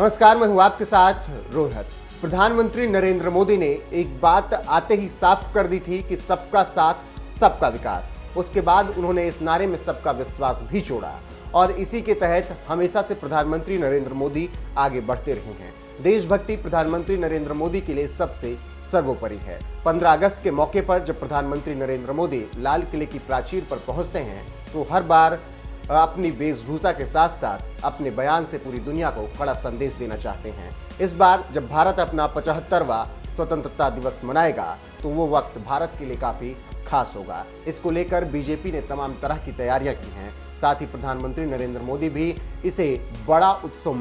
नमस्कार, मैं हूं आपके साथ रोहित। प्रधानमंत्री नरेंद्र मोदी ने एक बात आते ही साफ कर दी थी कि सबका साथ सबका विकास। उसके बाद उन्होंने इस नारे में सबका विश्वास भी जोड़ा और इसी के तहत हमेशा से प्रधानमंत्री नरेंद्र मोदी आगे बढ़ते रहे हैं। देशभक्ति प्रधानमंत्री नरेंद्र मोदी के लिए सबसे सर्वोपरि है। 15 अगस्त के मौके पर जब प्रधानमंत्री नरेंद्र मोदी लाल किले की प्राचीर पर पहुंचते हैं तो हर बार अपनी वेशभूषा के साथ साथ अपने बयान से पूरी दुनिया को कड़ा संदेश देना चाहते हैं। इस बार जब भारत अपना 75वां स्वतंत्रता दिवस मनाएगा तो वो वक्त भारत के लिए काफी खास होगा। इसको लेकर बीजेपी ने तमाम तरह की तैयारियां की हैं। साथ ही प्रधानमंत्री नरेंद्र मोदी भी इसे बड़ा उत्सव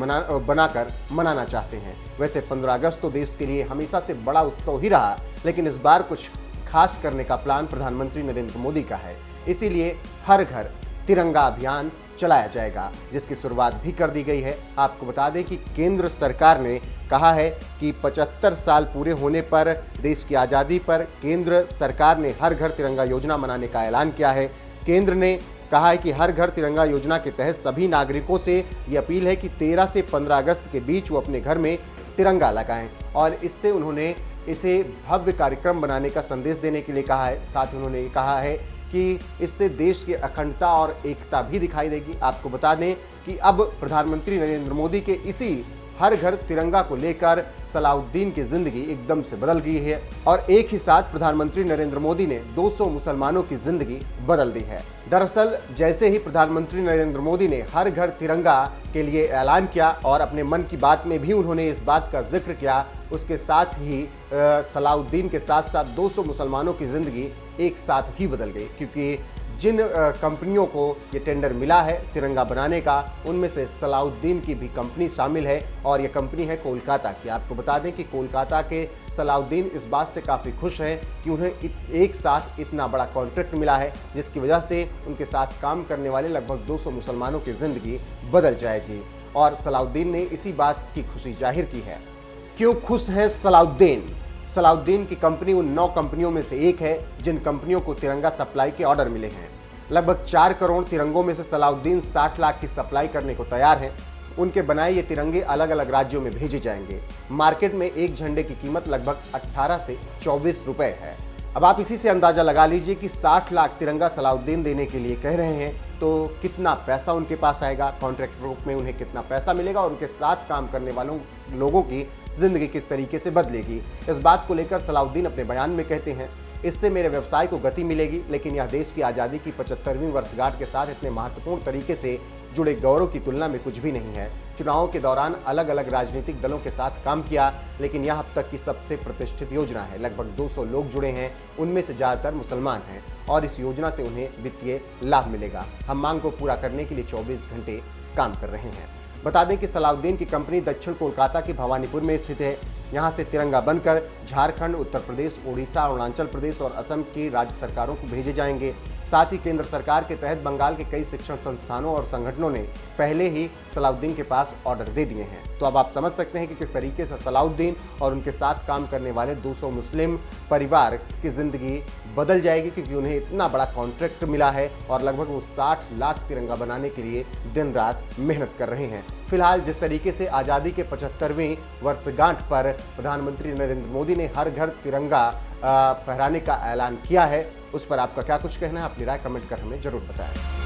बनाकर मनाना चाहते हैं। वैसे 15 अगस्त तो देश के लिए हमेशा से बड़ा उत्सव ही रहा, लेकिन इस बार कुछ खास करने का प्लान प्रधानमंत्री नरेंद्र मोदी का है। इसीलिए हर घर तिरंगा अभियान चलाया जाएगा, जिसकी शुरुआत भी कर दी गई है। आपको बता दें कि केंद्र सरकार ने कहा है कि 75 साल पूरे होने पर देश की आज़ादी पर केंद्र सरकार ने हर घर तिरंगा योजना मनाने का ऐलान किया है। केंद्र ने कहा है कि हर घर तिरंगा योजना के तहत सभी नागरिकों से ये अपील है कि 13 से 15 अगस्त के बीच वो अपने घर में तिरंगा लगाएं और इससे उन्होंने इसे भव्य कार्यक्रम बनाने का संदेश देने के लिए कहा है। साथ ही उन्होंने ये कहा है कि इससे देश की अखंडता और एकता भी दिखाई देगी। आपको बता दें कि अब प्रधानमंत्री नरेंद्र मोदी के इसी हर घर तिरंगा को लेकर सलाउद्दीन की जिंदगी एकदम से बदल गई है और एक ही साथ प्रधानमंत्री नरेंद्र मोदी ने 200 मुसलमानों की जिंदगी बदल दी है। दरअसल जैसे ही प्रधानमंत्री नरेंद्र मोदी ने हर घर तिरंगा के लिए ऐलान किया और अपने मन की बात में भी उन्होंने इस बात का जिक्र किया, उसके साथ ही सलाउद्दीन के साथ साथ 200 मुसलमानों की जिंदगी एक साथ ही बदल गई, क्योंकि जिन कंपनियों को ये टेंडर मिला है तिरंगा बनाने का, उनमें से सलाउद्दीन की भी कंपनी शामिल है और ये कंपनी है कोलकाता की। आपको बता दें कि कोलकाता के सलाउद्दीन इस बात से काफ़ी खुश हैं कि उन्हें एक साथ इतना बड़ा कॉन्ट्रैक्ट मिला है, जिसकी वजह से उनके साथ काम करने वाले लगभग 200 मुसलमानों की ज़िंदगी बदल जाएगी और सलाउद्दीन ने इसी बात की खुशी जाहिर की है। क्यों खुश हैं सलाउद्दीन? सलाउद्दीन की कंपनी उन 9 कंपनियों में से एक है जिन कंपनियों को तिरंगा सप्लाई के ऑर्डर मिले हैं। लगभग 4 करोड़ तिरंगों में से सलाउद्दीन 60 लाख की सप्लाई करने को तैयार हैं। उनके बनाए ये तिरंगे अलग अलग राज्यों में भेजे जाएंगे। मार्केट में एक झंडे की कीमत लगभग 18 से 24 रुपए है। अब आप इसी से अंदाजा लगा लीजिए कि 60 लाख तिरंगा सलाउद्दीन देने के लिए कह रहे हैं तो कितना पैसा उनके पास आएगा, कॉन्ट्रैक्ट रूप में उन्हें कितना पैसा मिलेगा और उनके साथ काम करने वालों लोगों की जिंदगी किस तरीके से बदलेगी। इस बात को लेकर सलाउद्दीन अपने बयान में कहते हैं, इससे मेरे व्यवसाय को गति मिलेगी, लेकिन यह देश की आज़ादी की 75वीं वर्षगांठ के साथ इतने महत्वपूर्ण तरीके से जुड़े गौरव की तुलना में कुछ भी नहीं है। चुनावों के दौरान अलग अलग राजनीतिक दलों के साथ काम किया, लेकिन यह अब तक की सबसे प्रतिष्ठित योजना है। लगभग 200 लोग जुड़े हैं, उनमें से ज़्यादातर मुसलमान हैं और इस योजना से उन्हें वित्तीय लाभ मिलेगा। हम मांग को पूरा करने के लिए 24 घंटे काम कर रहे हैं। बता दें कि सलाउद्दीन की कंपनी दक्षिण कोलकाता के भवानीपुर में स्थित है। यहाँ से तिरंगा बनकर झारखंड, उत्तर प्रदेश, उड़ीसा, अरुणाचल प्रदेश और असम की राज्य सरकारों को भेजे जाएंगे। साथ ही केंद्र सरकार के तहत बंगाल के कई शिक्षण संस्थानों और संगठनों ने पहले ही सलाउद्दीन के पास ऑर्डर दे दिए हैं। तो अब आप समझ सकते हैं कि किस तरीके से सलाउद्दीन और उनके साथ काम करने वाले 200 मुस्लिम परिवार की जिंदगी बदल जाएगी, क्योंकि उन्हें इतना बड़ा कॉन्ट्रैक्ट मिला है और लगभग वो 60 लाख तिरंगा बनाने के लिए दिन रात मेहनत कर रहे हैं। फिलहाल जिस तरीके से आज़ादी के 75वीं वर्षगांठ पर प्रधानमंत्री नरेंद्र मोदी ने हर घर तिरंगा फहराने का ऐलान किया है, उस पर आपका क्या कुछ कहना है? अपनी राय कमेंट कर हमें जरूर बताएं।